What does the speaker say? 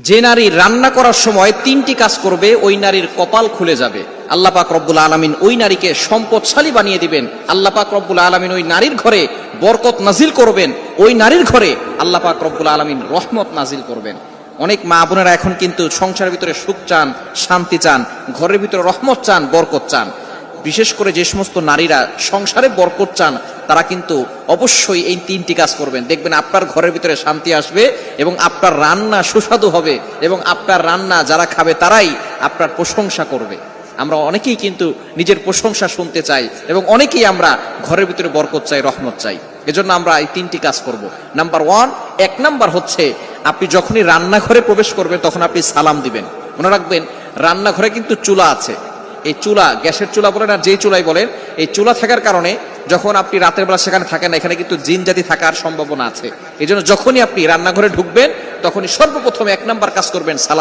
যে নারী রান্না করার সময় তিনটি কাজ করবে ওই নারীর কপাল খুলে যাবে। আল্লাহ পাক রব্বুল আলামিন ওই নারীকে সম্পদশালী বানিয়ে দিবেন। আল্লাহ পাক রব্বুল আলামিন ওই নারীর ঘরে বরকত নাজিল করবেন। ওই নারীর ঘরে আল্লাহ পাক রব্বুল আলামিন রহমত নাজিল করবেন। অনেক মা বোনেরা এখন কিন্তু সংসারের ভিতরে সুখ চান, শান্তি চান, ঘরের ভিতরে রহমত চান, বরকত চান। বিশেষ করে যে সমস্ত নারীরা সংসারে বরকত চান তারা কিন্তু অবশ্যই এই তিনটি কাজ করবেন। দেখবেন আপনার ঘরের ভিতরে শান্তি আসবে এবং আপনার রান্না সুস্বাদু হবে এবং আপনার রান্না যারা খাবে তারাই আপনার প্রশংসা করবে। আমরা অনেকেই কিন্তু নিজের প্রশংসা শুনতে চাই এবং অনেকেই আমরা ঘরের ভিতরে বরকত চাই, রহমত চাই। এজন্য আমরা এই তিনটি কাজ করব। নাম্বার 1, 1 নাম্বার হচ্ছে আপনি যখনই রান্নাঘরে প্রবেশ করবেন তখন আপনি সালাম দিবেন। মনে রাখবেন রান্নাঘরে কিন্তু চুলা আছে। এই চুলা, গ্যাসের চুলা বলেন আর যেই চুলাই বলেন, এই চুলা থাকার কারণে যখন আপনি রাতের বেলা সেখানে থাকেন না, এখানে কিন্তু জিন জাতি থাকার সম্ভাবনা আছে। এই জন্য যখনই আপনি রান্নাঘরে ঢুকবেন তখনই সর্বপ্রথম 1 নাম্বার কাজ করবেন সালাম।